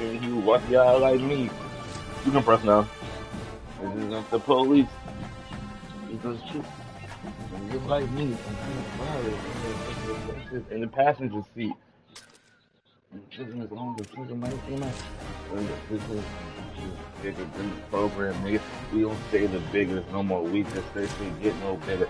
You watch y'all like me. You can press now. This isn't the police. It's just shit. Just like me. In the passenger seat. Children is on the children might come out. This is bigger than the program, nigga. We don't say the biggest no more. We just say shit get no bigger.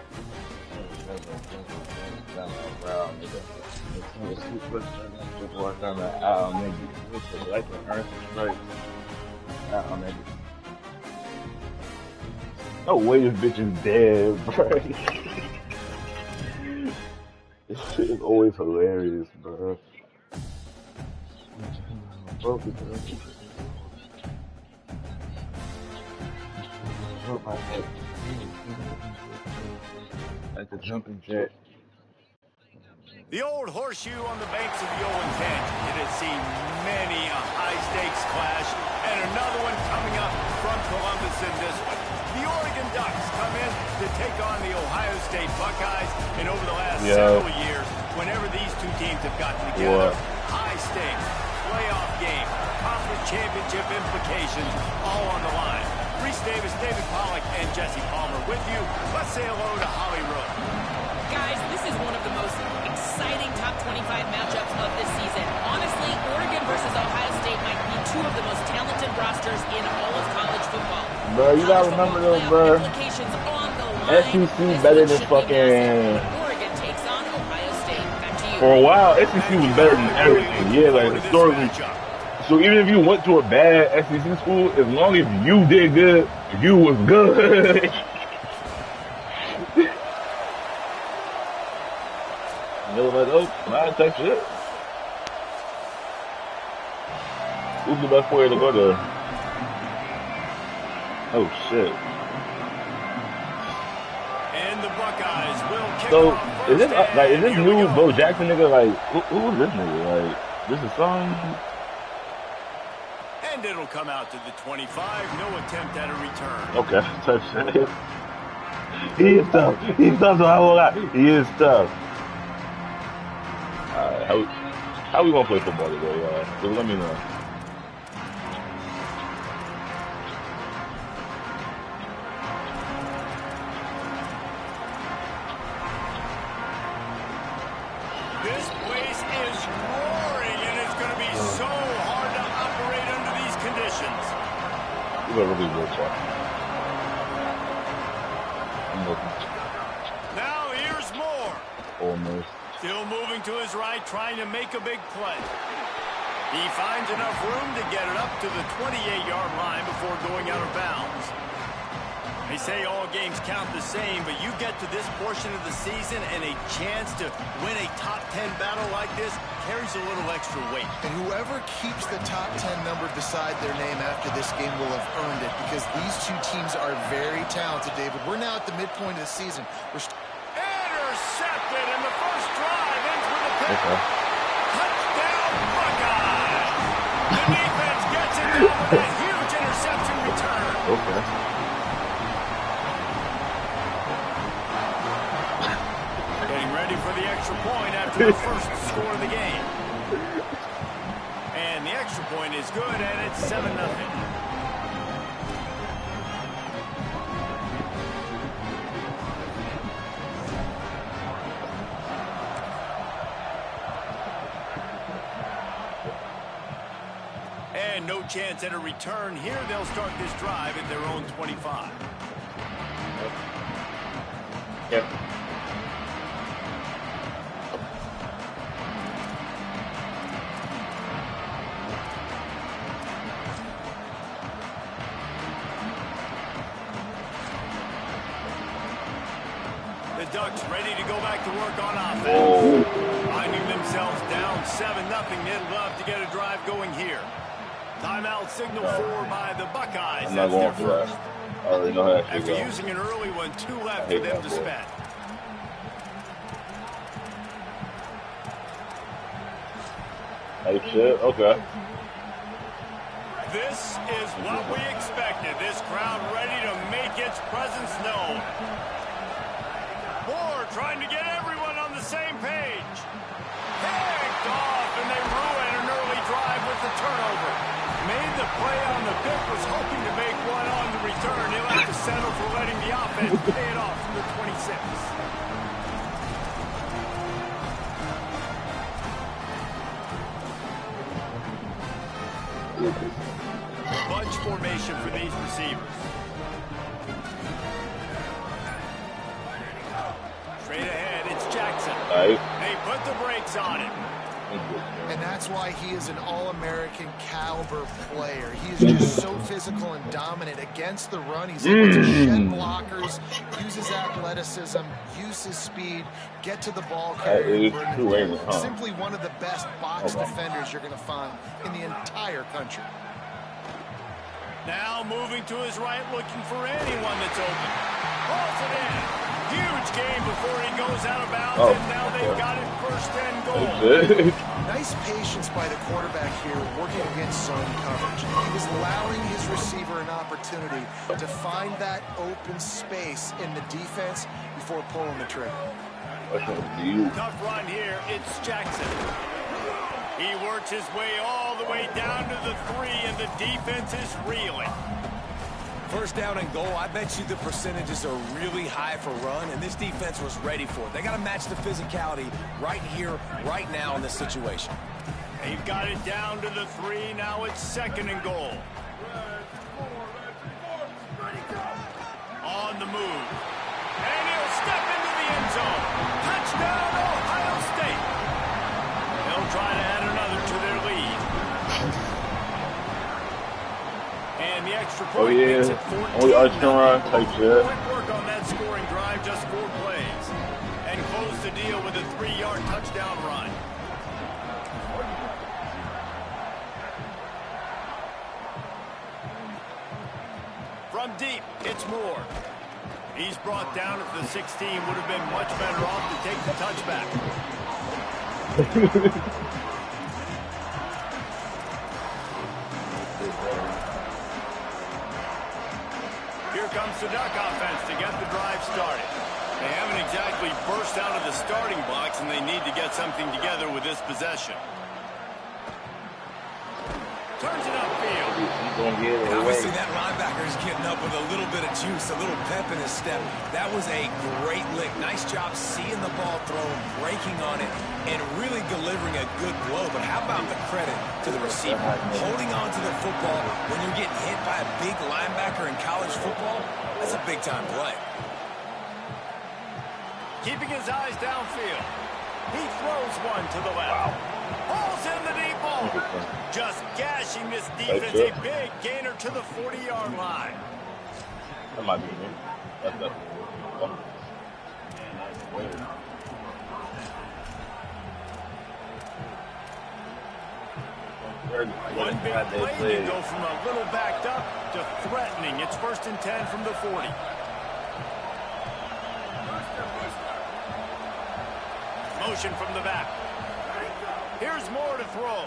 Just walk down the aisle, nigga. Just like an earth straight. Nigga. No way this bitch is dead, bro. This shit is always hilarious, bro. Like the jumping jack. The old horseshoe on the banks of the Olentangy. It has seen many a high-stakes clash, and another one coming up from Columbus in this one. The Oregon Ducks come in to take on the Ohio State Buckeyes, and over the last several years, whenever these two teams have gotten together, high-stakes, playoff game, conference championship implications, all on the line. Reese Davis, David Pollack, and Jesse Palmer with you. Let's say hello to Holly Rowe. Guys, this is one of the most exciting top 25 matchups of this season. Honestly, Oregon versus Ohio State might be two of the most talented rosters in all of college football. Bro, you gotta remember those, bro. SEC better than fucking... Oregon takes on Ohio State. Back to you. For a while, SEC was better than everything. Yeah, like historically. So even if you went to a bad SEC school, as long as you did good, you was good. You're like, oh, nah, type shit. Who's the best player to go there? Oh shit. And the Buckeyes will kick so off is this like is this new Bo go. Jackson nigga? Like who is this nigga? Like this is son? And it'll come out to the 25. No attempt at a return. Okay, type shit. He is tough. He's tough, so I won't lie. He is tough. How we gonna play football today, y'all? So let me know. This place is roaring, and it's going to be so hard to operate under these conditions. You better really work hard. I'm looking. Now here's more. Almost. Still moving to his right, trying to make a big play. He finds enough room to get it up to the 28-yard line before going out of bounds. They say all games count the same, but you get to this portion of the season and a chance to win a top 10 battle like this carries a little extra weight. And whoever keeps the top 10 number beside their name after this game will have earned it, because these two teams are very talented, David. We're now at the midpoint of the season. Intercepted, and the first drive ends with a pick. Touchdown, Buckeyes! The defense gets it down with a huge interception return. Okay. Getting ready for the extra point after the first score of the game. And the extra point is good, and it's 7-0. And no chance at a return here. They'll start this drive at their own 25. Yep. The Ducks ready to go back to work on offense. Finding themselves down 7-0. They'd love to get a drive going here. Timeout signal for by the Buckeyes. I'm not going for that. I already know how that After using an early one, 2 left for them to spend. Hey, shit, okay. This is what we expected. This crowd ready to make its presence known. Moore trying to get everyone on the same page. Picked off, and they ruin an early drive with the turnover. the play on the pick, was hoping to make one on the return. He'll have to settle for letting the offense pay it off from the 26. Bunch formation for these receivers. Straight ahead, it's Jackson. They put the brakes on it. And that's why he is an all-American caliber player. He is just so physical and dominant against the run. He's able to shed blockers, use his athleticism, use his speed, get to the ball carrier. Simply one of the best box defenders you're going to find in the entire country. Now moving to his right, looking for anyone that's open. Pulls it in. Huge game before he goes out of bounds, and now they've got it first and goal. Nice patience by the quarterback here, working against zone coverage. He was allowing his receiver an opportunity to find that open space in the defense before pulling the trigger. Tough run here. It's Jackson. He works his way all the way down to the 3, and the defense is reeling. First down and goal, I bet you the percentages are really high for run, and this defense was ready for it. They got to match the physicality right here, right now in this situation. They've got it down to the 3. Now it's second and goal. On the move. And he'll step into the end zone. Touchdown, Ohio State. They'll try to add another to their lead. And the extra point makes it 14. Only Archer type shit. Quick work on that scoring drive, just 4 plays. And close the deal with a 3-yard touchdown run. From deep, it's Moore. He's brought down at the 16. Would have been much better off to take the touchback. Here comes the Duck offense to get the drive started. They haven't exactly burst out of the starting blocks, and they need to get something together with this possession. Turns it upfield. Obviously, that linebacker is getting up with a little bit of juice, a little pep in his step. That was a great lick. Nice job seeing the ball thrown, breaking on it, and really delivering a good blow. But how about the credit to the receiver? Holding on to the football when you're getting hit by a big linebacker in college football, that's a big-time play. Keeping his eyes downfield. He throws one to the left. Pulls in the deep ball. Just gashing this defense. A big gainer to the 40-yard line. That might be him. That's it. One big play, you go from a little backed up to threatening. It's 1st and 10 from the 40. Motion from the back. Here's Moore to throw.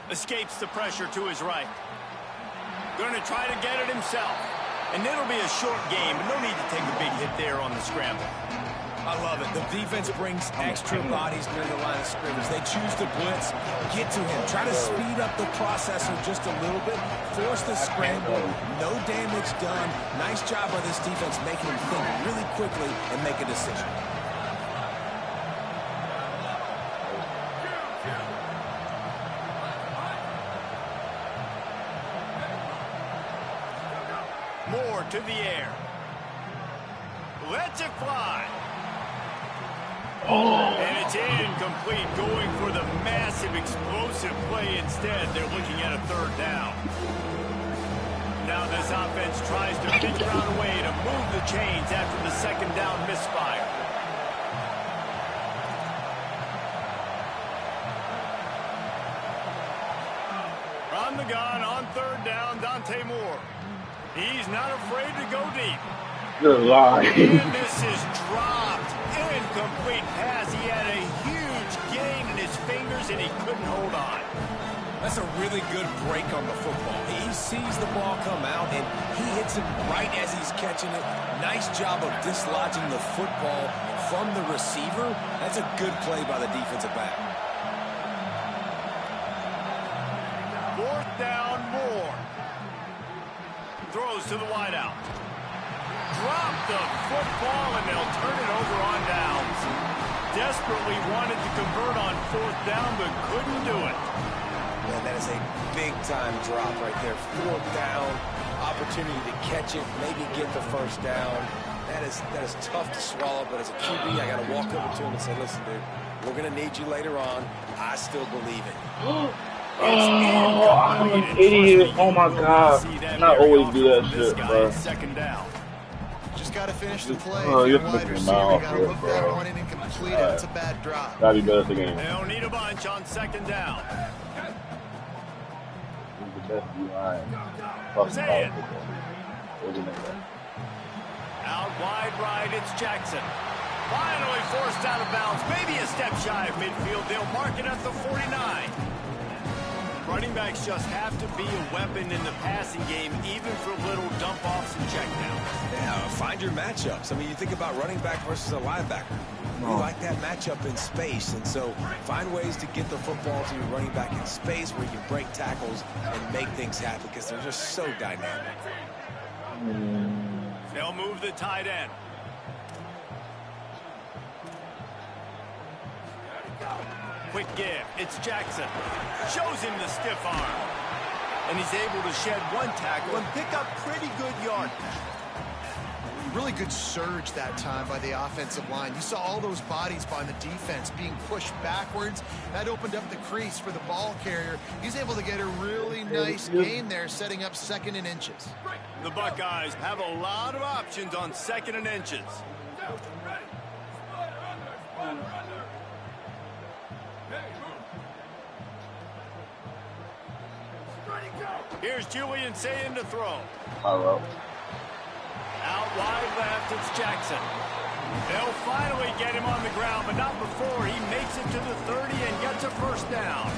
Escapes the pressure to his right. Going to try to get it himself. And it'll be a short game, but no need to take a big hit there on the scramble. I love it. The defense brings extra bodies near the line of scrimmage. They choose to blitz, get to him, try to speed up the processor just a little bit, force the scramble, no damage done. Nice job by this defense making him think really quickly and make a decision. Moore to the air. Lets it fly. And it's incomplete, going for the massive explosive play instead. They're looking at a 3rd down. Now this offense tries to figure out a way to move the chains after the 2nd down misfire. From the gun on 3rd down, Dante Moore. He's not afraid to go deep. Good line. And this is dropped. Incomplete pass. He had a huge gain in his fingers, and he couldn't hold on. That's a really good break on the football. He sees the ball come out, and he hits it right as he's catching it. Nice job of dislodging the football from the receiver. That's a good play by the defensive back. 4th down, more. Throws to the wideout. Drop the football, and they'll turn it over on downs. Desperately wanted to convert on 4th down, but couldn't do it. Man, that is a big-time drop right there. 4th down, opportunity to catch it, maybe get the 1st down. That is tough to swallow, but as a QB, I got to walk over to him and say, listen, dude, we're going to need you later on. I still believe it. Oh, I'm an idiot. Oh, my God. Not always do that shit, bro. 2nd down. Just got to finish the play. Oh, you're wide picking receiver, him out, got to look that bro. one in and complete it. It's a bad drop. Gotta be better at the game. They don't need a bunch on 2nd down. He's the best D-line. Say it. Out wide right, it's Jackson. Finally forced out of bounds. Maybe a step shy of midfield. They'll mark it at the 49. Running backs just have to be a weapon in the passing game, even for little dump-offs and checkdowns. Yeah, find your matchups. I mean, you think about running back versus a linebacker. We like that matchup in space, and so find ways to get the football to your running back in space where you can break tackles and make things happen because they're just so dynamic. They'll move the tight end. Quick give. It's Jackson. Shows him the stiff arm. And he's able to shed one tackle and pick up pretty good yardage. Really good surge that time by the offensive line. You saw all those bodies by the defense being pushed backwards. That opened up the crease for the ball carrier. He's able to get a really nice gain there, setting up 2nd and inches. The Buckeyes have a lot of options on 2nd and inches. Here's Julian saying to throw. Hello. Out wide left, it's Jackson. They'll finally get him on the ground, but not before he makes it to the 30 and gets a 1st down.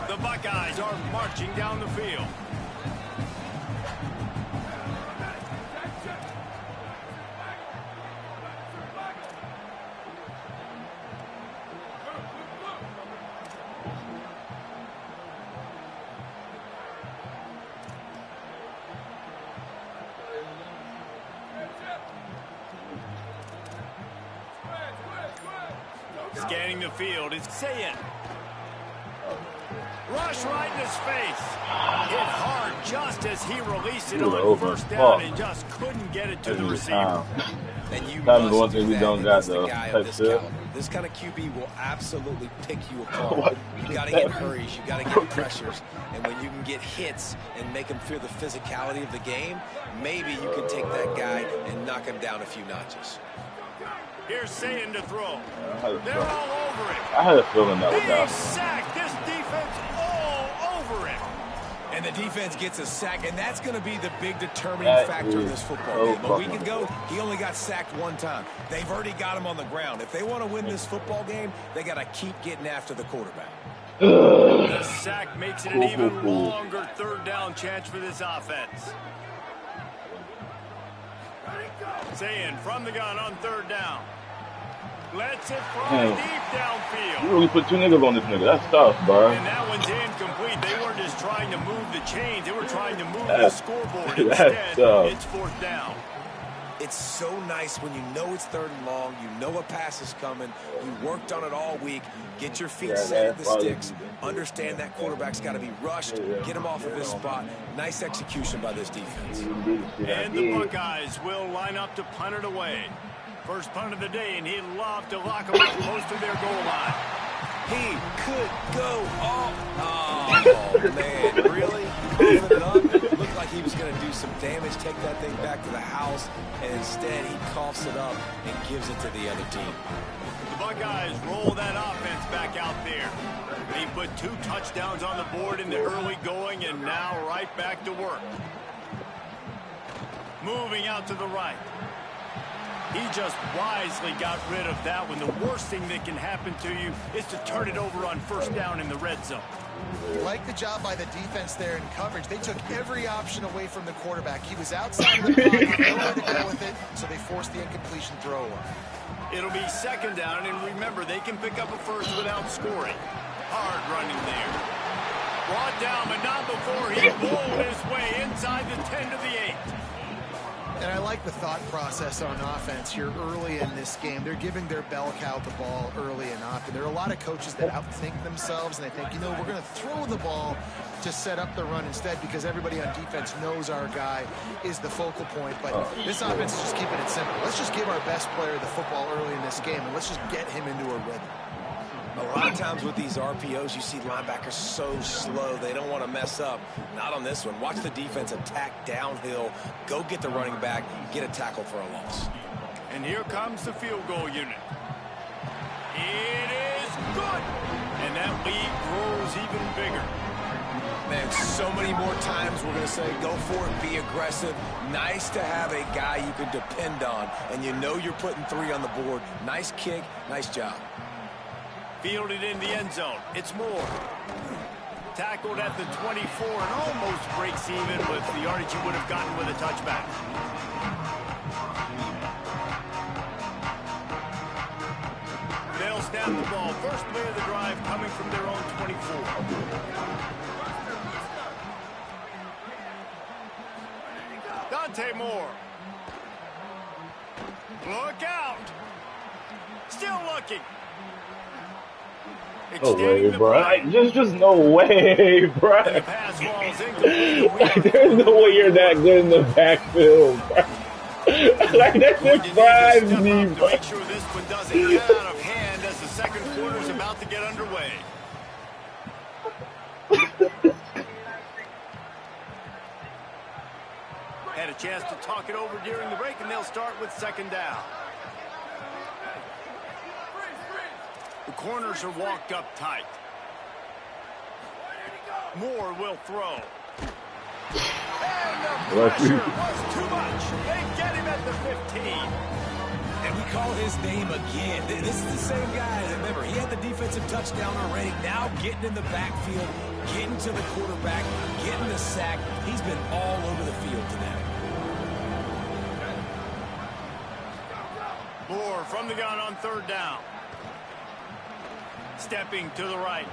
The Buckeyes are marching down the field. Scanning the field is Sayin. Rush right in his face. Hit hard just as he released it on 1st down and just couldn't get it to the receiver. And you That was must one thing do we that don't got, against the though. guy of Type this shit. caliber. This kind of QB will absolutely pick you apart. You got to get hurries, you got to get pressures, and when you can get hits and make him feel the physicality of the game, maybe you can take that guy and knock him down a few notches. Here's Sayin to throw. They're all over it. I had a feeling that was Big out. sack. This defense all over it. And the defense gets a sack, and that's going to be the big determining That factor in is this football so game. A week fucking ago, he only got sacked 1 time. They've already got him on the ground. If they want to win this football game, they got to keep getting after the quarterback. The sack makes it an even longer 3rd down chance for this offense. Sayin from the gun on 3rd down. Lets it fly deep downfield. You really put 2 niggas on this nigga. That's tough, bro. And that one's incomplete. They weren't just trying to move the chains. They were trying to move the scoreboard. Instead, it's 4th down. It's so nice when you know it's 3rd and long, you know a pass is coming, you worked on it all week, get your feet set at the sticks, understand that quarterback's got to be rushed, get him off of his spot. Nice execution by this defense. And the Buckeyes will line up to punt it away. First punt of the day, and he'd love to lock him up close to their goal line. He could go off. Oh, man, really? Coughing it up? It looked like he was going to do some damage, take that thing back to the house, and instead he coughs it up and gives it to the other team. The Buckeyes roll that offense back out there. He put 2 touchdowns on the board in the early going, and now right back to work. Moving out to the right. He just wisely got rid of that one. The worst thing that can happen to you is to turn it over on 1st down in the red zone. Like the job by the defense there in coverage. They took every option away from the quarterback. He was outside of the pocket, nowhere to go with it, so they forced the incompletion throw away. It'll be second down, and remember, they can pick up a first without scoring. Hard running there. Brought down, but not before he rolled his way inside the 10 to the 8. And I like the thought process on offense here early in this game. They're giving their bell cow the ball early and often. There are a lot of coaches that outthink themselves, and they think, you know, we're going to throw the ball to set up the run instead because everybody on defense knows our guy is the focal point. But this offense is just keeping it simple. Let's just give our best player the football early in this game, and let's just get him into a rhythm. A lot of times with these RPOs, you see linebackers so slow, they don't want to mess up. Not on this one. Watch the defense attack downhill, go get the running back, get a tackle for a loss. And here comes the field goal unit. It is good. And that lead grows even bigger. Man, so many more times we're going to say, go for it, be aggressive. Nice to have a guy you can depend on, and you know you're putting 3 on the board. Nice kick, nice job. Fielded in the end zone. It's Moore. Tackled at the 24 and almost breaks even with the yardage you would have gotten with a touchback. They'll snap the ball. First play of the drive coming from their own 24. Dante Moore. Look out. Still looking. No way, bro. Just no way, bro. The pass falls incomplete. There's no way you're that good in the backfield, bro. Like, that surprised me, bro. Make sure this one doesn't get out of hand as the second quarter is about to get underway. Had a chance to talk it over during the break, and they'll start with second down. The corners are walked up tight. Moore will throw. And the pressure was too much. They get him at the 15. And we call his name again. This is the same guy. Remember, he had the defensive touchdown already. Now getting in the backfield, getting to the quarterback, getting the sack. He's been all over the field today. Moore from the gun on third down. Stepping to the right.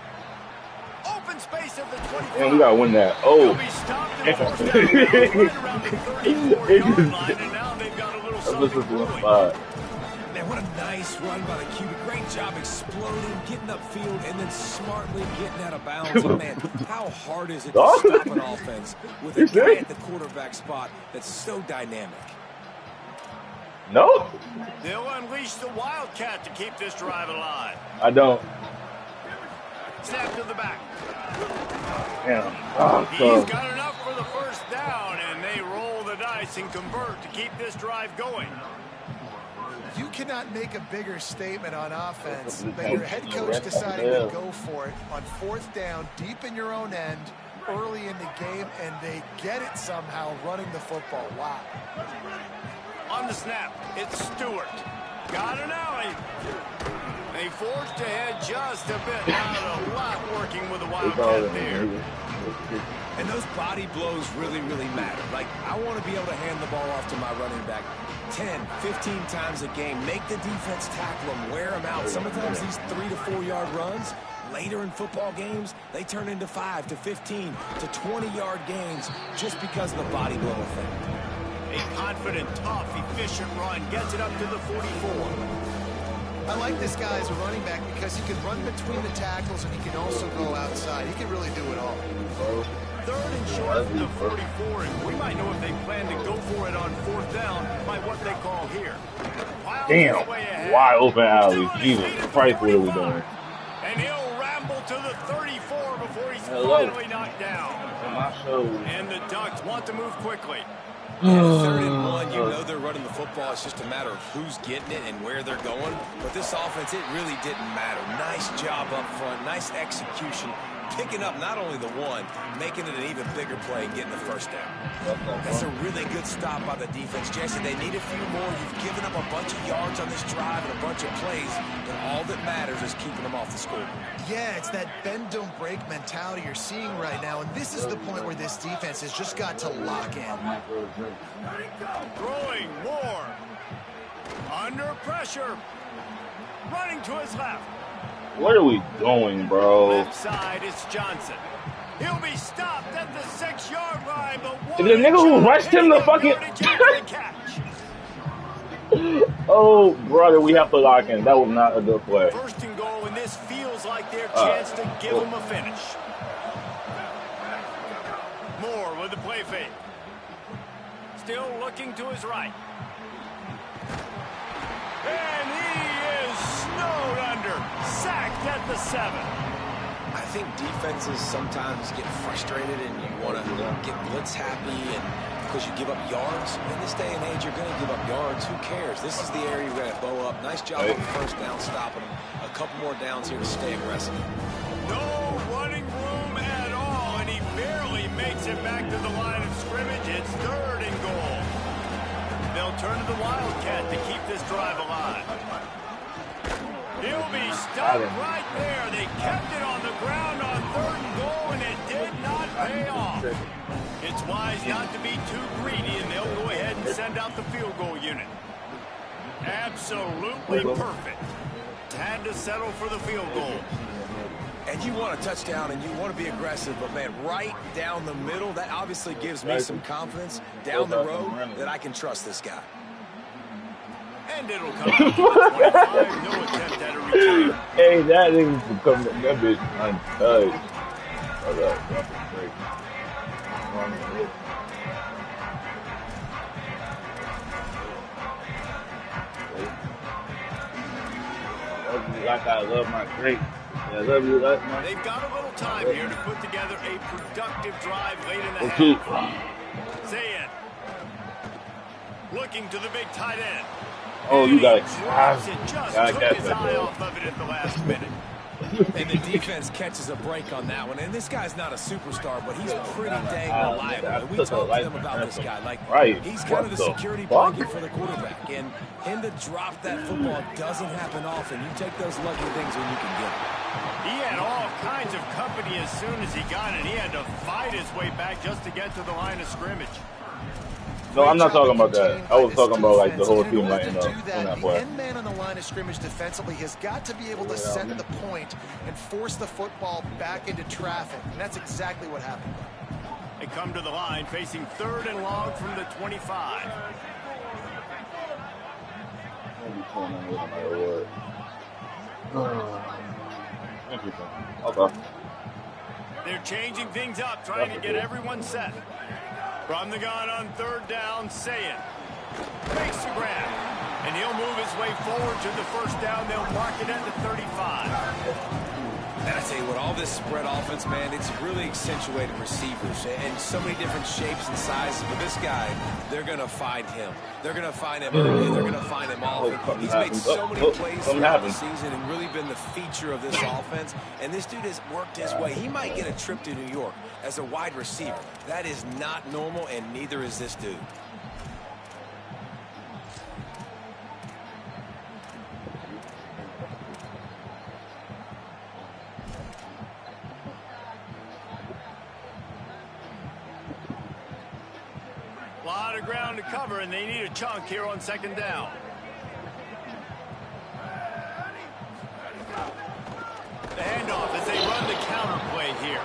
Open space at the 24. Man, we gotta win that. Oh. He'll be stopped and forced down right around the 34-yard line, and now they've got a little something brewing. Man, what a nice run by the QB. Great job exploding, getting upfield, and then smartly getting out of bounds. And man, how hard is it to stop an offense with a guy at the quarterback spot that's so dynamic? No. They'll unleash the Wildcat to keep this drive alive. I don't. Snap to the back. Damn. He's got enough for the first down, and they roll the dice and convert to keep this drive going. You cannot make a bigger statement on offense than your head coach deciding to go for it on fourth down, deep in your own end, early in the game, and they get it somehow running the football. Wow. On the snap, it's Stewart. Got an alley. They forced ahead just a bit. Not a lot working with the Wildcat there. And those body blows really, really matter. Like, I want to be able to hand the ball off to my running back 10, 15 times a game. Make the defense tackle them, wear them out. Sometimes these 3 to 4 yard runs, later in football games, they turn into 5 to 15 to 20 yard gains just because of the body blow effect. A confident, tough, efficient run gets it up to the 44. I like this guy as a running back because he can run between the tackles and he can also go outside. He can really do it all. Third and short from the 44, and we might know if they plan to go for it on fourth down by what they call here. Damn, wide open alley. Jesus Christ, what are we doing? And he'll ramble to the 34 before he's finally knocked down. And the Ducks want to move quickly. Yeah, 3rd and 1, you know they're running the football. It's just a matter of who's getting it and where they're going. But this offense, it really didn't matter. Nice job up front, nice execution, picking up not only the one, making it an even bigger play and getting the first down. That's a really good stop by the defense. Jesse, they need a few more. You've given up a bunch of yards on this drive and a bunch of plays, but all that matters is keeping them off the scoreboard. Yeah, it's that bend, don't break mentality you're seeing right now, and this is the point where this defense has just got to lock in. Throwing more. Under pressure. Running to his left. What are we doing, bro? Left side is Johnson. He'll be stopped at the 6-yard line, but Is the nigga who rushed him the fucking... Oh, brother, we have to lock in. That was not a good play. First and goal, and this feels like their chance to give him a finish. Moore with the play fake. Still looking to his right. And he is snowed under. Sacked at the 7. I think defenses sometimes get frustrated and you want to get blitz happy and because you give up yards. In this day and age, you're going to give up yards. Who cares? This is the area you're going to bow up. Nice job on the first down, stopping them. A couple more downs here to stay aggressive. No running room at all, and he barely makes it back to the line of scrimmage. It's 3rd and goal. They'll turn to the Wildcat to keep this drive alive. He'll be stuck right there. They kept it on the ground on 3rd and goal, and it did not pay off. It's wise not to be too greedy, and they'll go ahead and send out the field goal unit. Absolutely perfect. Had to settle for the field goal. And you want a touchdown, and you want to be aggressive, but, man, right down the middle, that obviously gives me some confidence down the road that I can trust this guy. And it'll come out to the 25. No attempt at a return. Hey, that is become that bitch untouched. All right, that's great. Like I love my great. I love you, like my. They've got a little time here to put together a productive drive late in the half. Zayn looking to the big tight end. Oh, you got it. Just took his eye off of it at the last minute. And the defense catches a break on that one. And this guy's not a superstar, but he's pretty dang reliable. And we talked to them about this guy. Like, he's kind of the security blanket for the quarterback. And him to drop that football doesn't happen often. You take those lucky things when you can get them. He had all kinds of company as soon as he got it. He had to fight his way back just to get to the line of scrimmage. No, I'm not talking about that. I was talking about like the whole team lining up on that play. The end man on the line of scrimmage defensively has got to be able to set the point and force the football back into traffic, and that's exactly what happened. They come to the line facing 3rd and long from the 25. Interesting. Okay. They're changing things up, trying to get everyone set. From the gun on 3rd down, Zayn makes the grab, and he'll move his way forward to the first down. They'll mark it at the 35. And I tell you what, all this spread offense, man, it's really accentuated receivers and so many different shapes and sizes. But this guy, they're going to find him. They're going to find him early. They're going to find him often. He's made so many plays throughout the season and really been the feature of this offense. And this dude has worked his way. He might get a trip to New York as a wide receiver. That is not normal, and neither is this dude. A lot of ground to cover, and they need a chunk here on 2nd down. The handoff as they run the counter play here.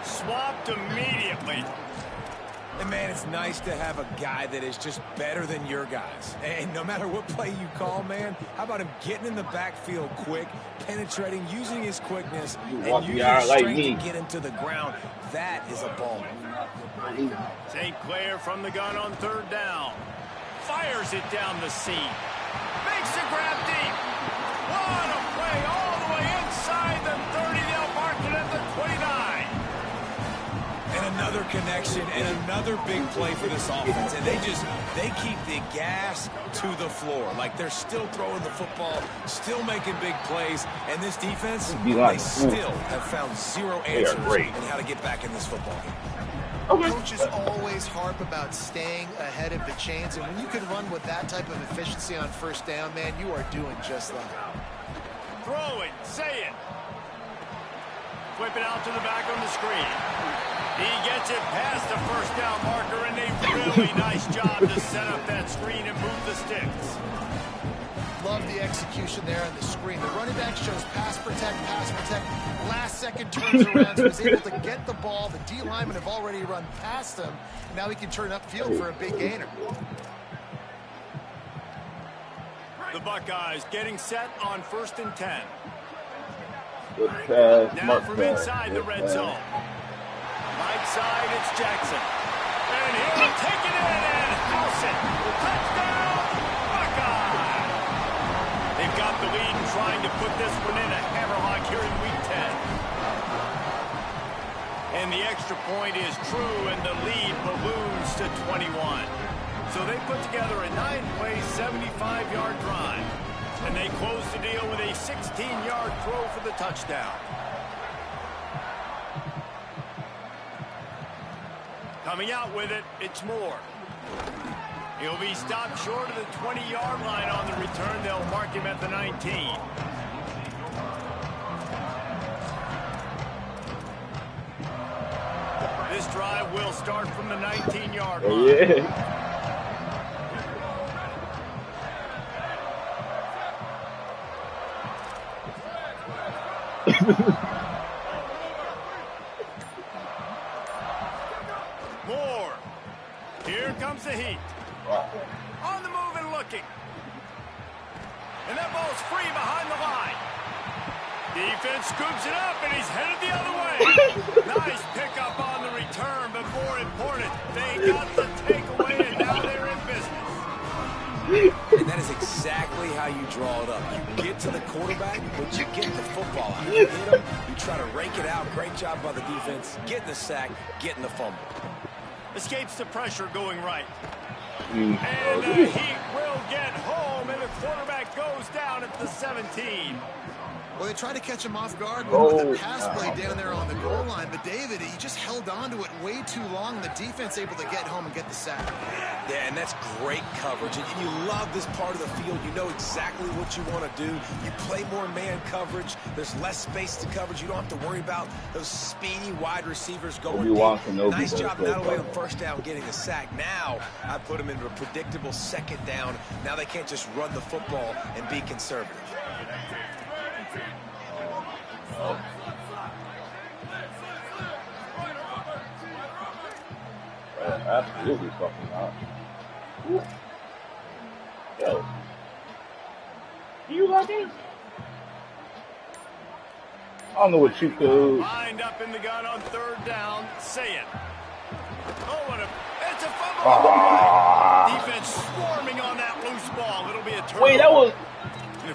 Swapped immediately. And, man, it's nice to have a guy that is just better than your guys. And no matter what play you call, man, how about him getting in the backfield quick, penetrating, using his quickness, and using his strength to get him to the ground. That is a ball. St. Clair from the gun on 3rd down. Fires it down the seam. Makes the grab deep. What a play all the way inside the 30. They'll mark it at the 29. And another connection and another big play for this offense. And they keep the gas to the floor. Like they're still throwing the football, still making big plays. And this defense, they still have found zero answers in how to get back in this football game. Coaches always harp about staying ahead of the chains, and when you can run with that type of efficiency on 1st down, man, you are doing just that. Throw it, say it. Whip it out to the back on the screen. He gets it past the 1st down marker, and a really nice job to set up that screen and move the sticks. Love the execution there on the screen. The running back shows pass protect. Last second turns around, so he's able to get the ball. The D linemen have already run past him. Now he can turn upfield for a big gainer. The Buckeyes getting set on 1st and 10. Good pass, Now from inside the red zone. Right side, it's Jackson. And he'll take it in and house it. Touchdown, Buckeye! They've got the lead and trying to put this one in a hammerlock here in Week 10. And the extra point is true, and the lead balloons to 21. So they put together a 9-play, 75-yard drive. And they close the deal with a 16-yard throw for the touchdown. Coming out with it, it's Moore. He'll be stopped short of the 20-yard line on the return. They'll mark him at the 19. This drive will start from the 19-yard line. Yeah. Moore. Here comes the heat. On the move and looking. And that ball's free behind the line. Defense scoops it up, and he's headed the other way. Nice pickup on the return, but more important, they got the takeaway, and now they're in business. And that is exactly how you draw it up. You get to the quarterback, but you get the football out. You hit him, you try to rake it out. Great job by the defense. Getting the sack, getting the fumble. Escapes the pressure going right. And the Heat will get home, and the quarterback goes down at the 17. Well, they tried to catch him off guard with the pass play down there on the goal line, but David, he just held on to it way too long. The defense able to get home and get the sack. Yeah, and that's great coverage. And you love this part of the field. You know exactly what you want to do. You play more man coverage. There's less space to coverage. You don't have to worry about those speedy wide receivers going deep. Nice job not only on first down getting the sack. Now I put them into a predictable second down. Now they can't just run the football and be conservative. Absolutely fucking not. Yo. You like it? I don't know what you could. Lined up in the gun on 3rd down. Say it. Oh, what a... It's a fumble. Defense swarming on that loose ball. It'll be a turnover. Wait,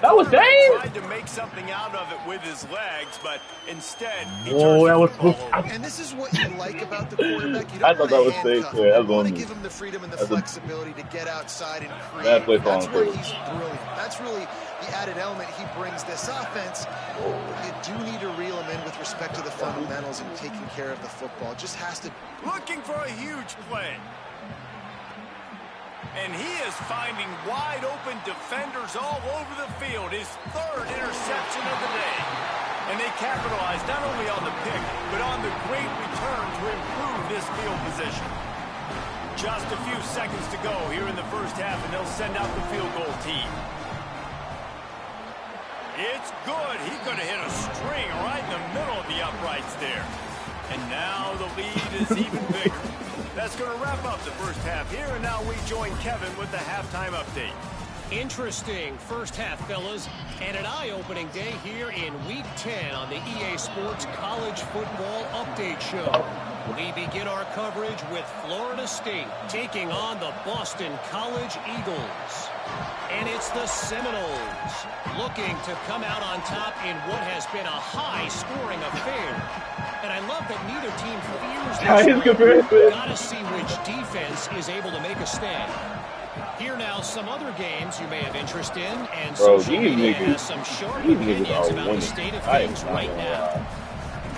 that was Dane? Tried to make something out of it with his legs, but instead he that was cool. And this is what you like about the quarterback. You don't I thought that was safe. Yeah, you want to give him the freedom and the flexibility to get outside and create. That's where he's brilliant. That's really the added element he brings this offense. You do need to reel him in with respect to the fundamentals and taking care of the football. Just has to. Looking for a huge play. And he is finding wide-open defenders all over the field. His 3rd interception of the day. And they capitalized not only on the pick, but on the great return to improve this field position. Just a few seconds to go here in the first half, and they'll send out the field goal team. It's good. He could have hit a string right in the middle of the uprights there. And now the lead is even bigger. That's going to wrap up the first half here, and now we join Kevin with the halftime update. Interesting first half, fellas, and an eye-opening day here in Week 10 on the EA Sports College Football Update Show. We begin our coverage with Florida State taking on the Boston College Eagles. And it's the Seminoles looking to come out on top in what has been a high-scoring affair. And I love that neither team fears this. Gotta see which defense is able to make a stand. Here now, some other games you may have interest in, and social media has some sharp opinions about the state of things right now.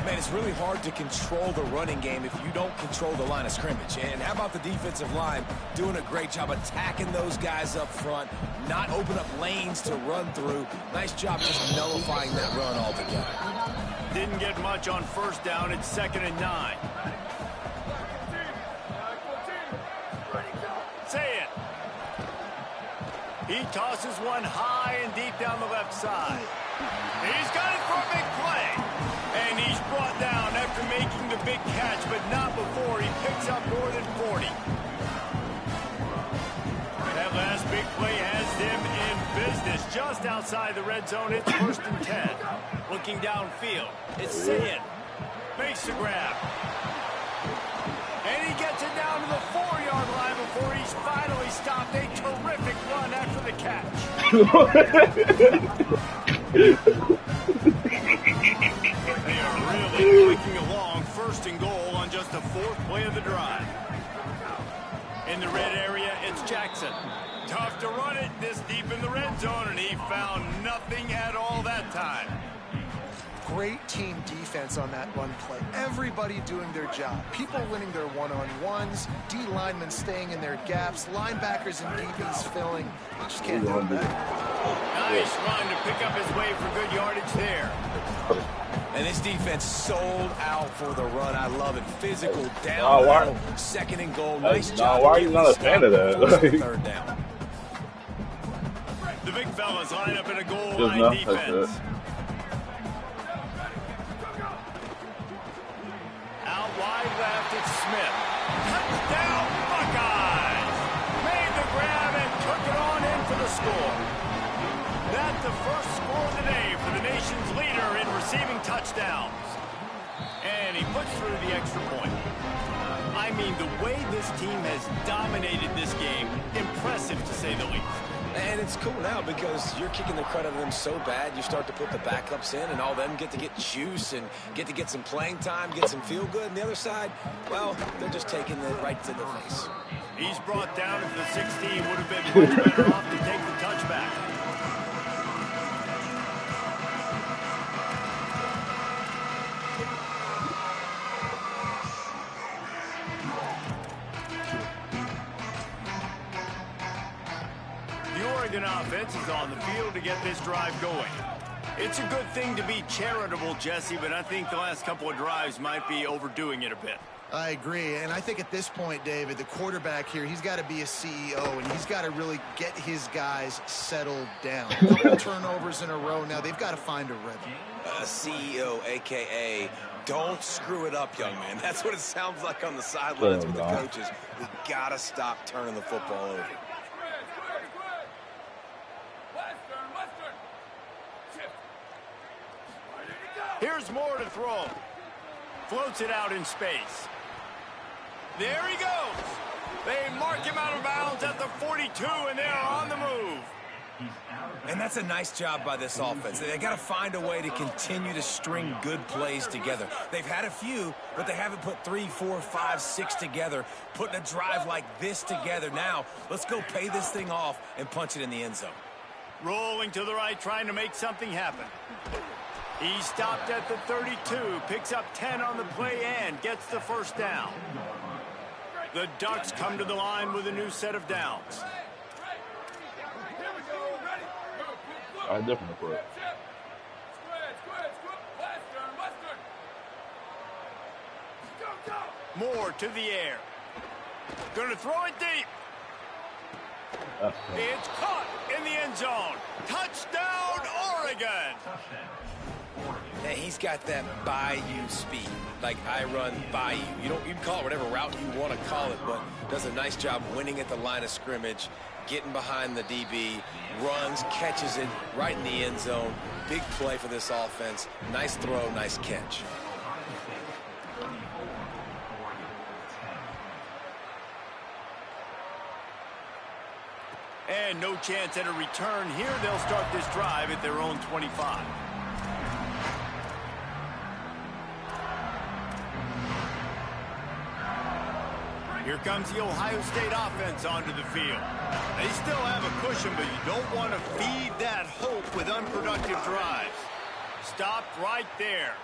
Man, it's really hard to control the running game if you don't control the line of scrimmage. And how about the defensive line doing a great job attacking those guys up front, not open up lanes to run through. Nice job just nullifying that run altogether. Didn't get much on first down. It's 2nd and 9. Say it. He tosses one high and deep down the left side. He's got it for a big play. And he's brought down after making the big catch, but not before he picks up more than 40. That last big play has them in business just outside the red zone. It's 1st and 10. Looking downfield. It's Sayin. Makes the grab. And he gets it down to the 4-yard line before he's finally stopped. A terrific run after the catch. They are really clicking along. 1st and goal on just the 4th play of the drive. In the red area, it's Jackson. Tough to run it this deep in the red zone, and he found nothing at all that time. Great team defense on that run play. Everybody doing their job. People winning their one-on-ones, D linemen staying in their gaps, linebackers and DBs filling. You just can't do it better. Nice run to pick up his way for good yardage there. And this defense sold out for the run. I love it. Physical down. 2nd and goal. Nice job. Why are you not a fan of that? 3rd down. The big fellas line up in a goal line defense. Out wide left, it's Smith. Touchdown, Buckeyes! Made the grab and took it on in for the score. That's the first score of the day for the nation's leader in receiving touchdowns. And he puts through the extra point. I mean, the way this team has dominated this game, impressive to say the least. And it's cool now because you're kicking the crud out of them so bad, you start to put the backups in, and all them get to get juice and get some playing time, get some feel good. And the other side, well, they're just taking it right to the face. He's brought down into the 16. Would have been much better off to take the touchback. The offense is on the field to get this drive going. It's a good thing to be charitable, Jesse, but I think the last couple of drives might be overdoing it a bit. I agree, and I think at this point, David, the quarterback here, he's got to be a CEO, and he's got to really get his guys settled down. A couple turnovers in a row now. They've got to find a rhythm. CEO, a.k.a. don't screw it up, young man. That's what it sounds like on the sidelines with the coaches. We got to stop turning the football over. Here's more to throw. Floats it out in space. There he goes. They mark him out of bounds at the 42, and they're on the move. And that's a nice job by this offense. They got to find a way to continue to string good plays together. They've had a few, but they haven't put 3, 4, 5, 6 together, putting a drive like this together. Now, let's go pay this thing off and punch it in the end zone. Rolling to the right, trying to make something happen. He stopped at the 32, picks up 10 on the play and gets the 1st down. The Ducks come to the line with a new set of downs. Different approach. More to the air. Gonna throw it deep. It's caught in the end zone. Touchdown, Oregon. Now, he's got that bayou speed, like I run bayou. You can call it whatever route you want to call it, but does a nice job winning at the line of scrimmage, getting behind the DB, runs, catches it right in the end zone. Big play for this offense. Nice throw, nice catch. And no chance at a return here. They'll start this drive at their own 25. Here comes the Ohio State offense onto the field. They still have a cushion, but you don't want to feed that hope with unproductive drives. Stopped right there.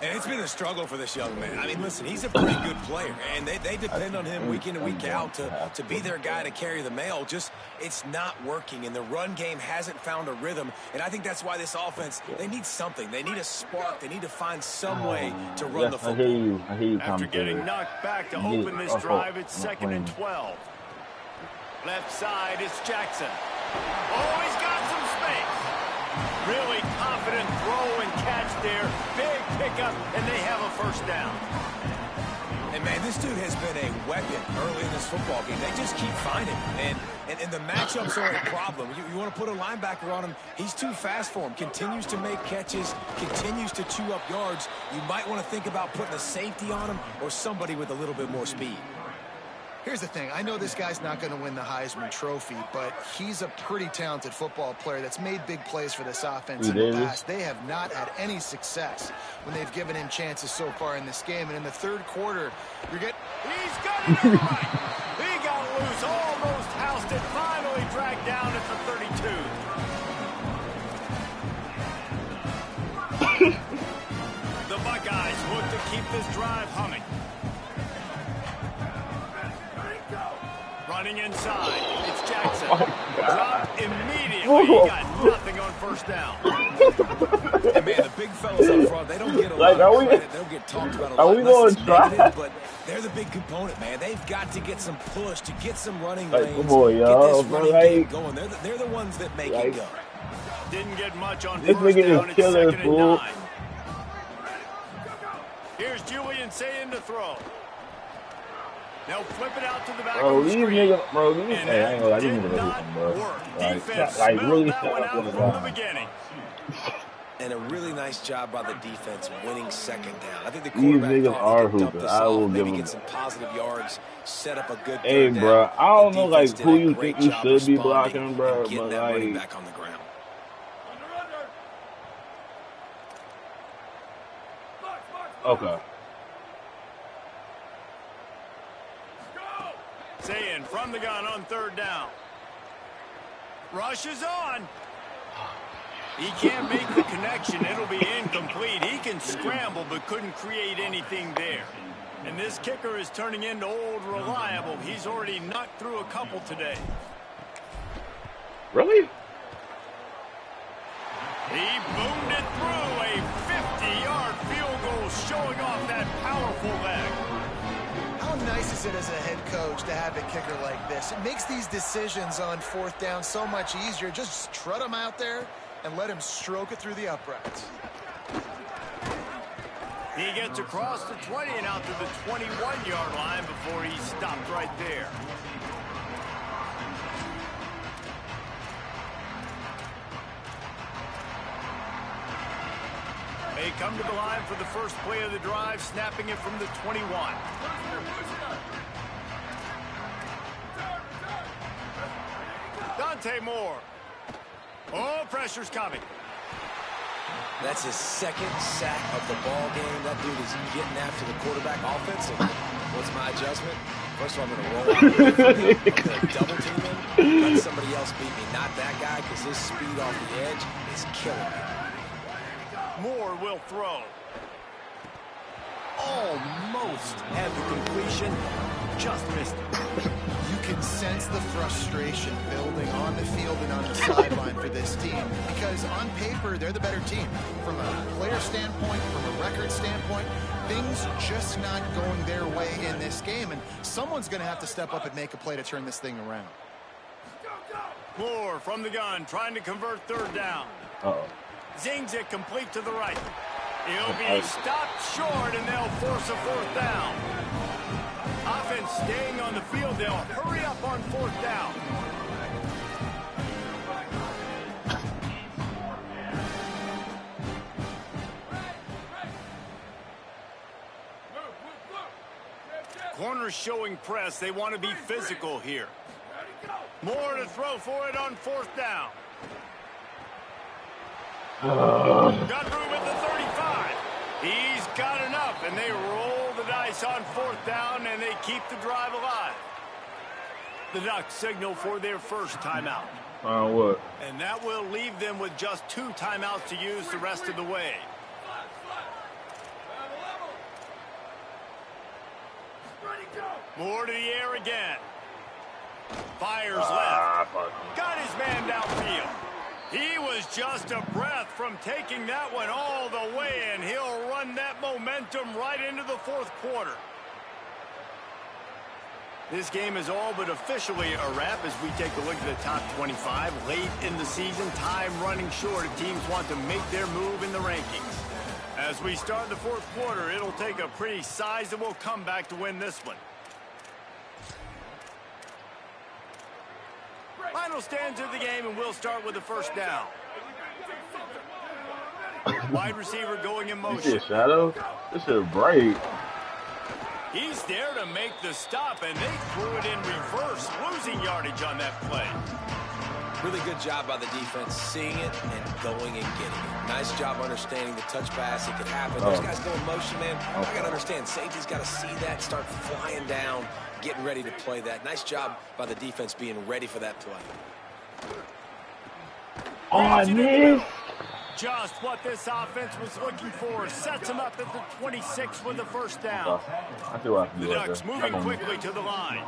And it's been a struggle for this young man. I mean, listen, he's a pretty good player, and they depend on him week in and week out to be their guy to carry the mail. Just, it's not working, and the run game hasn't found a rhythm. And I think that's why this offense, they need something. They need a spark. They need to find some way to run the football. I hear you. After getting knocked back to open this drive, it's 2nd and 12. Left side, it's Jackson. Oh, he's got some space. Really confident throw and catch there. Big pickup, and they have a first down. And, man, this dude has been a weapon early in this football game. They just keep finding him. And the matchups are a problem. You want to put a linebacker on him, he's too fast for him. Continues to make catches, continues to chew up yards. You might want to think about putting a safety on him or somebody with a little bit more speed. Here's the thing. I know this guy's not going to win the Heisman Trophy, but he's a pretty talented football player that's made big plays for this offense in the past. They have not had any success when they've given him chances so far in this game. And in the third quarter, you're getting... He's got it all right. He got loose, almost housed it, finally dragged down at the 32. The Buckeyes look to keep this drive humming. Running inside, it's Jackson. Dropped immediately. He got nothing on first down. And man, the big fellas up front, they don't get a lot of credit. They don't get talked about a lot. Are we going to try? But they're the big component, man. They've got to get some push, to get some running like, lanes, come on, get this running game going. They're the ones that make it go. Didn't get much on this first down. It's killer, second and 9. Here's Julian saying to throw. They'll flip it out to the back of the screen. Niggas, bro, these niggas, I ain't gonna lie, these niggas, bro. Like really that one out from the beginning. And a really nice job by the defense winning second down. I think the these quarterback niggas are dump hooping. this I will off, give maybe them get some positive yards, set up a good hey, third bro, down. I don't The know like defense who did a you great think you job should be responding blocking, bro, and getting but that running like back on the ground. okay. Saying from the gun on third down. Rush is on. He can't make the connection. It'll be incomplete. He can scramble but couldn't create anything there. And this kicker is turning into old reliable. He's already knocked through a couple today. Really? He boomed it through a 50-yard field goal, showing off that powerful leg. How nice is it as a head coach to have a kicker like this? It makes these decisions on fourth down so much easier. Just trot him out there and let him stroke it through the uprights. He gets across the 20 and out to the 21-yard line before he stopped right there. They come to the line for the first play of the drive, snapping it from the 21. Dante Moore. Oh, pressure's coming. That's his second sack of the ball game. That dude is getting after the quarterback offensive. What's my adjustment? First of all, I'm going to roll out. I'm going to double team him. Let somebody else beat me. Not that guy, because his speed off the edge is killing me. Moore will throw. Almost had the completion. Just missed it. You can sense the frustration building on the field and on the sideline for this team, because on paper they're the better team. From a player standpoint, from a record standpoint, things just not going their way in this game, and someone's going to have to step up and make a play to turn this thing around. Moore from the gun, trying to convert third down. Zings it complete to the right. He'll be stopped short, and they'll force a fourth down. Offense staying on the field. They'll hurry up on fourth down. Corners showing press. They want to be physical here. More to throw for it on fourth down. Got room at the 35. He's got enough, and they roll the dice on fourth down, and they keep the drive alive. The Ducks signal for their first timeout. What? And that will leave them with just 2 timeouts to use the rest of the way. More to the air again. Fires left. Got his man downfield. He was just a breath from taking that one all the way, and he'll run that momentum right into the fourth quarter. This game is all but officially a wrap as we take a look at the top 25. Late in the season, time running short if teams want to make their move in the rankings. As we start the fourth quarter, it'll take a pretty sizable comeback to win this one. Final stands of the game, and we'll start with the first down. Wide receiver going in motion. You see a shadow? This is a break. He's there to make the stop, and they threw it in reverse, losing yardage on that play. Really good job by the defense, seeing it and going and getting it. Nice job understanding the touch pass. It could happen. Those guys go in motion, man. I got to understand, safety's got to see that, start flying down, getting ready to play that. Nice job by the defense being ready for that play. Oh, I missed. Just what this offense was looking for. Sets him up at the 26 with the first down. I feel like The Ducks moving quickly to the line.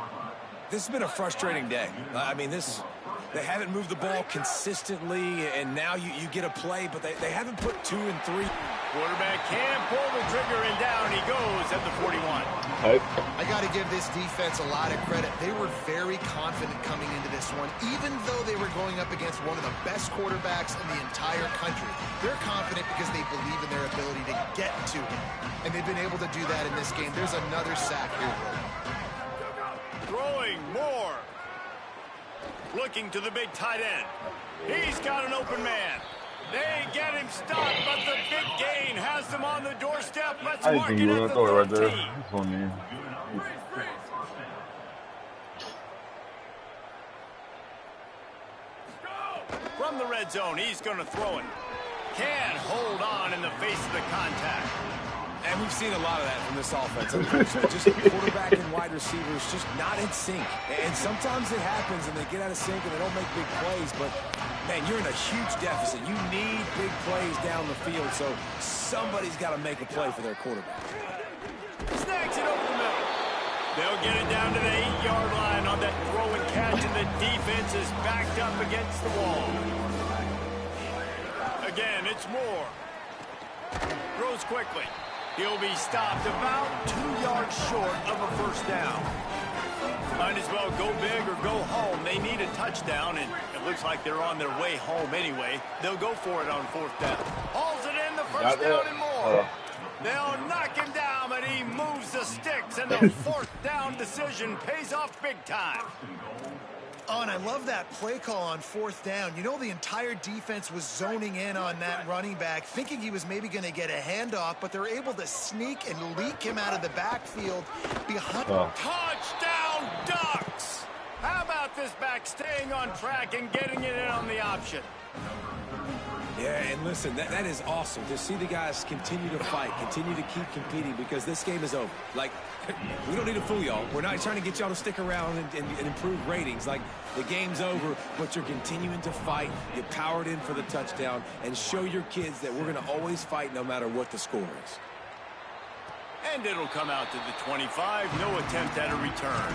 This has been a frustrating day. I mean, they haven't moved the ball consistently, and now you get a play, but they haven't put 2 and 3. Quarterback can pull the trigger, and down he goes at the 41. I got to give this defense a lot of credit. They were very confident coming into this one, even though they were going up against one of the best quarterbacks in the entire country. They're confident because they believe in their ability to get to him, and they've been able to do that in this game. There's another sack here. Throwing more. Looking to the big tight end. He's got an open man. They get him stopped, but the big gain has them on the doorstep. Let's I didn't mark think it you were at going the to throw it right 13. there. This one, man. From the red zone, he's going to throw it. Can hold on in the face of the contact. And we've seen a lot of that from this offense. Unfortunately, just quarterback and wide receivers just not in sync. And sometimes it happens and they get out of sync and they don't make big plays. But, man, you're in a huge deficit. You need big plays down the field. So somebody's got to make a play for their quarterback. Snacks it over the middle. They'll get it down to the 8-yard line on that throw and catch, and the defense is backed up against the wall. Again, it's Moore. Throws quickly. He'll be stopped about 2 yards short of a first down. Might as well go big or go home. They need a touchdown, and it looks like they're on their way home anyway. They'll go for it on fourth down. Hauls it in, the first down and more. They'll knock him down, but he moves the sticks, and the fourth down decision pays off big time. Oh, and I love that play call on fourth down. You know, the entire defense was zoning in on that running back, thinking he was maybe going to get a handoff, but they're able to sneak and leak him out of the backfield behind. Touchdown, Ducks! How about this back staying on track and getting it in on the option? Yeah, and listen, that is awesome to see the guys continue to fight, continue to keep competing, because this game is over. Like, we don't need to fool y'all. We're not trying to get y'all to stick around and improve ratings. Like, the game's over, but you're continuing to fight. You powered in for the touchdown, and show your kids that we're going to always fight no matter what the score is. And it'll come out to the 25. No attempt at a return.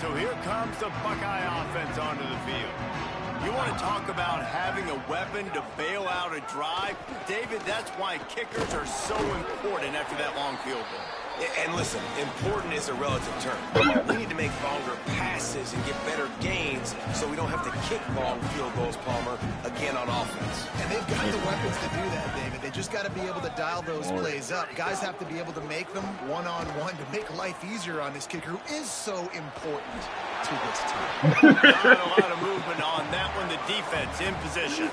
So here comes the Buckeye offense onto the field. You want to talk about having a weapon to bail out a drive? David, that's why kickers are so important after that long field goal. And listen, important is a relative term. We need to make longer passes and get better gains so we don't have to kick long field goals, Palmer, again on offense. And they've got the weapons to do that, David. They just got to be able to dial those plays up. Guys have to be able to make them one-on-one to make life easier on this kicker, who is so important to this team. Not a lot of movement on that one. The defense in position.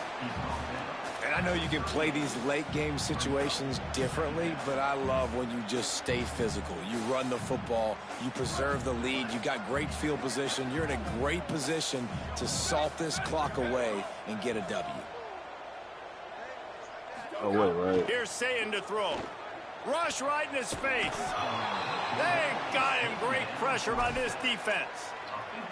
And I know you can play these late game situations differently, but I love when you just stay physical. You run the football, you preserve the lead, you got great field position. You're in a great position to salt this clock away and get a W. Oh, wait, right. Here's Sayin to throw. Rush right in his face. They got him. Great pressure by this defense.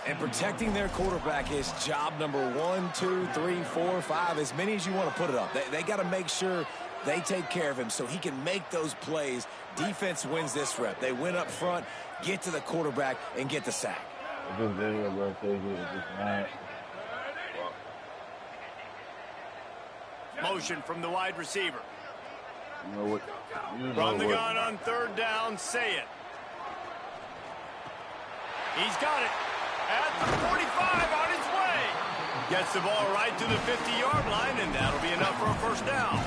And protecting their quarterback is job number 1, 2, 3, 4, 5, as many as you want to put it up. They got to make sure they take care of him so he can make those plays. Defense wins this rep. They win up front, get to the quarterback, and get the sack. Motion from the wide receiver. You know what? From the gun on third down, say it. He's got it at the 45 on his way. Gets the ball right to the 50-yard line, and that'll be enough for a first down.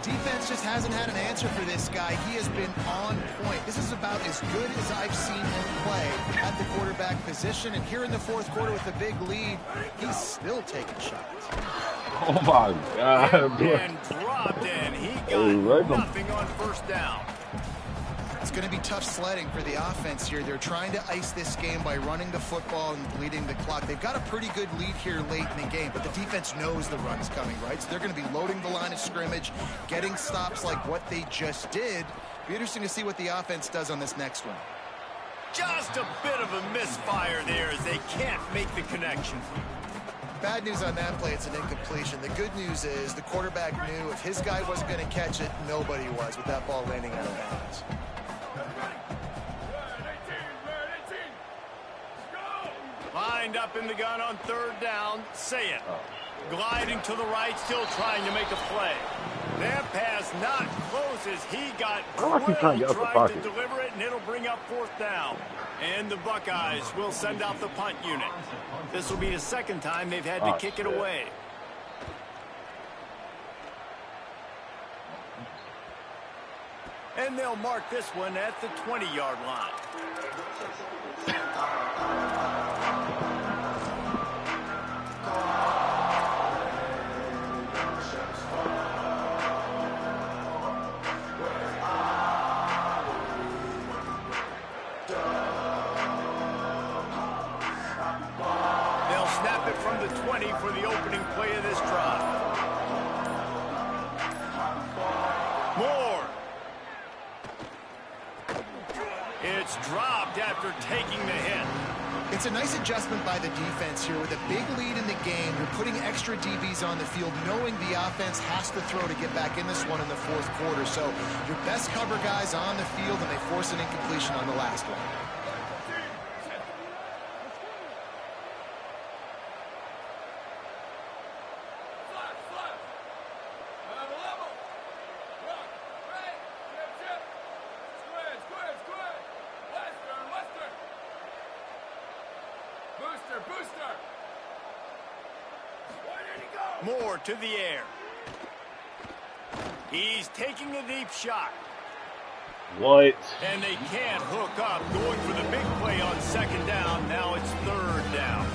Defense just hasn't had an answer for this guy. He has been on point. This is about as good as I've seen him play at the quarterback position. And here in the fourth quarter with a big lead, he's still taking shots. Oh, my God. And dropped in. He got nothing on first down. It's going to be tough sledding for the offense here. They're trying to ice this game by running the football and bleeding the clock. They've got a pretty good lead here late in the game, but the defense knows the run's coming, right? So they're going to be loading the line of scrimmage, getting stops like what they just did. Be interesting to see what the offense does on this next one. Just a bit of a misfire there as they can't make the connection. Bad news on that play, it's an incompletion. The good news is the quarterback knew if his guy wasn't going to catch it, nobody was with that ball landing out of bounds. Lined up in the gun on third down, say it. Gliding to the right, still trying to make a play. That pass not close as he got trying to deliver it, and it'll bring up fourth down. And the Buckeyes will send out the punt unit. This will be the second time they've had to kick it away. And they'll mark this one at the 20-yard line. They'll snap it from the 20 for the opening play of this drive. Moore. It's dropped after taking the hit. It's a nice adjustment by the defense here. With a big lead in the game, you're putting extra DBs on the field, knowing the offense has to throw to get back in this one in the fourth quarter. So your best cover guys on the field, and they force an incompletion on the last one. Moore to the air. He's taking a deep shot. What? And they can't hook up, going for the big play on second down. Now it's third down.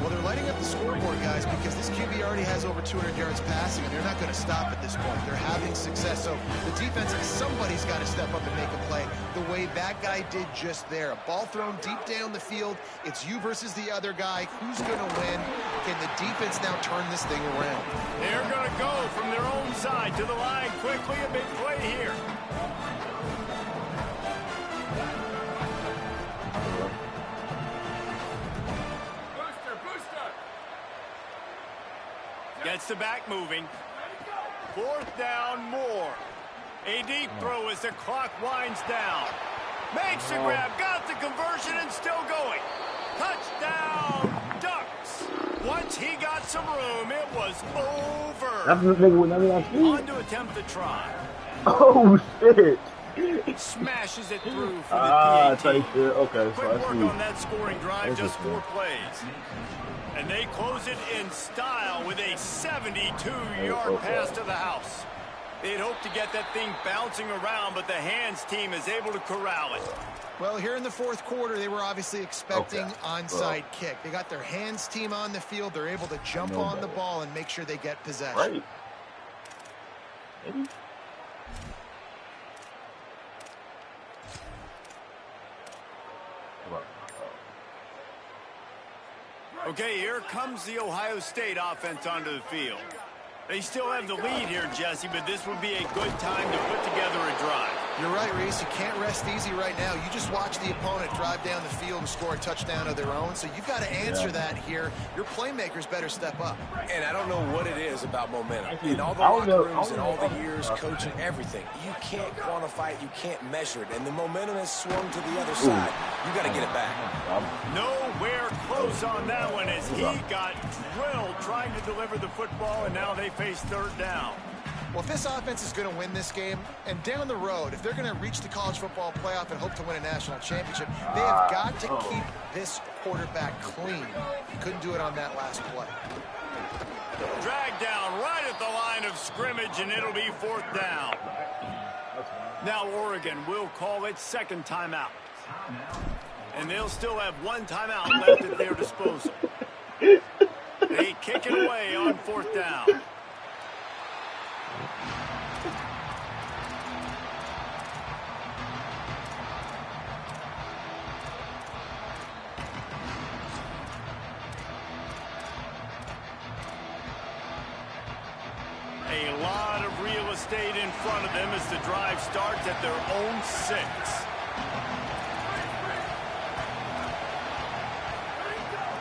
Well, they're lighting up the scoreboard, guys, because this QB already has over 200 yards passing, and they're not going to stop at this point. They're having success. So the defense, somebody's got to step up and make a play the way that guy did just there. A ball thrown deep down the field. It's you versus the other guy. Who's going to win? Can the defense now turn this thing around? They're going to go from their own side to the line quickly. A big play here. Gets the back moving. Fourth down, Moore. A deep throw as the clock winds down. Makes the grab, got the conversion, and still going. Touchdown, Ducks. Once he got some room, it was over. That's the nigga with nothing else to do. On to attempt the try. Oh, shit. Smashes it through for the PAT. Tight shit. Okay, Quick work on that scoring drive, just 4 plays. And they close it in style with a 72-yard pass to the house. They'd hoped to get that thing bouncing around, but the hands team is able to corral it. Well, here in the fourth quarter, they were obviously expecting onside kick. They got their hands team on the field. They're able to jump on the ball and make sure they get possession. Right. Maybe. Okay, here comes the Ohio State offense onto the field. They still have the lead here, Jesse, but this would be a good time to put together a drive. You're right, Reese. You can't rest easy right now. You just watch the opponent drive down the field and score a touchdown of their own, so you've got to answer that here. Your playmakers better step up. And I don't know what it is about momentum. In all the locker rooms and all the years coaching everything, you can't quantify it, you can't measure it, and the momentum has swung to the other side. You got to get it back. Nowhere close on that one as he got drilled trying to deliver the football, and now they face third down. Well, if this offense is going to win this game, and down the road, if they're going to reach the college football playoff and hope to win a national championship, they have got to keep this quarterback clean. Couldn't do it on that last play. Dragged down right at the line of scrimmage, and it'll be 4th down. Now Oregon will call it second timeout. And they'll still have 1 timeout left at their disposal. They kick it away on 4th down. A lot of real estate in front of them as the drive starts at their own 6.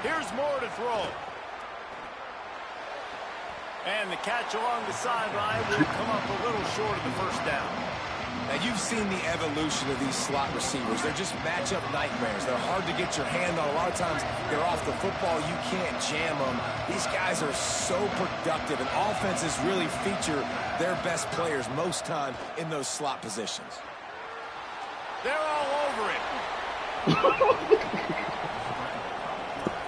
Here's more to throw. And the catch along the sideline will come up a little short of the 1st down. Now, you've seen the evolution of these slot receivers. They're just matchup nightmares. They're hard to get your hand on. A lot of times, they're off the football. You can't jam them. These guys are so productive, and offenses really feature their best players most time in those slot positions. They're all over it.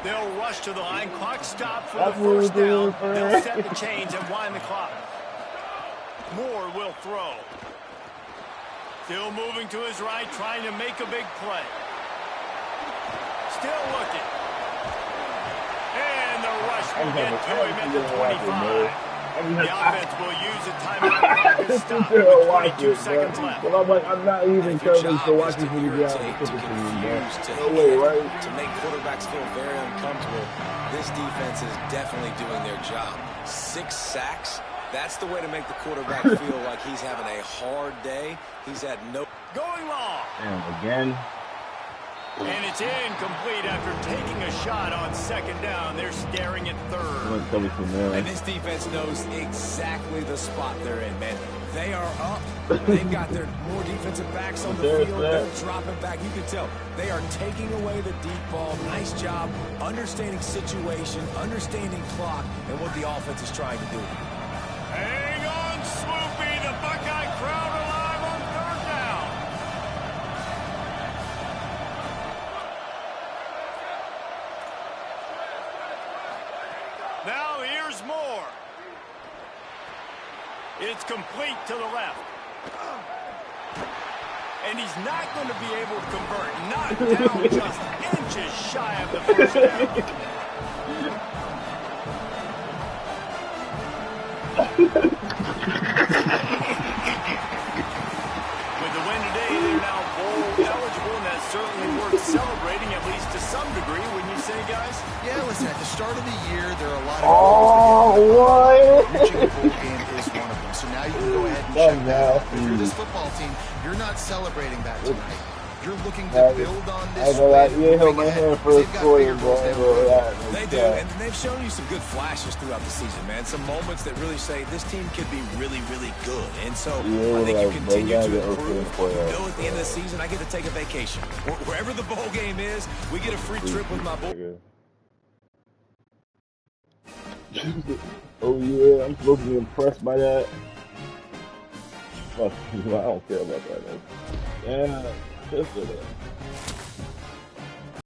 They'll rush to the line. Clock stop for the 1st down. They'll set the chains and wind the clock. Moore will throw. Still moving to his right, trying to make a big play. Still looking. And the rush will get to him at the 25. The offense will use a timeout to stop with 22 seconds left. But I'm like, I'm not even coming to watch this video. No way, right? To make quarterbacks feel very uncomfortable, this defense is definitely doing their job. 6 sacks. That's the way to make the quarterback feel like he's having a hard day. He's had no... Going long. And again. And it's incomplete after taking a shot on 2nd down. They're staring at 3rd. And this defense knows exactly the spot they're in, man. They are up. They've got their more defensive backs on the field. They're dropping back. You can tell they are taking away the deep ball. Nice job understanding situation, understanding clock, and what the offense is trying to do. Hang on, Swoopy. The Buckeye crowd alive on 3rd down. Now here's Moore. It's complete to the left. And he's not going to be able to convert. Not down just inches shy of the 1st down. With the win today, they're now bowl eligible, and that's certainly worth celebrating, at least to some degree, wouldn't you say, guys? Yeah, listen, at the start of the year, there are a lot of goals that get reaching the bowl game is one of them. So now you can go ahead and check that off. If you're this football team, you're not celebrating that tonight. You're looking to build on this win. They do, and they've shown you some good flashes throughout the season, man. Some moments that really say this team could be really, really good. And so I think you continue to improve. You know, at the end of the season, I get to take a vacation. Wherever the bowl game is, we get a free trip with my boy. Oh yeah, I'm supposed to be impressed by that. Fuck, I don't care about that. Yeah, just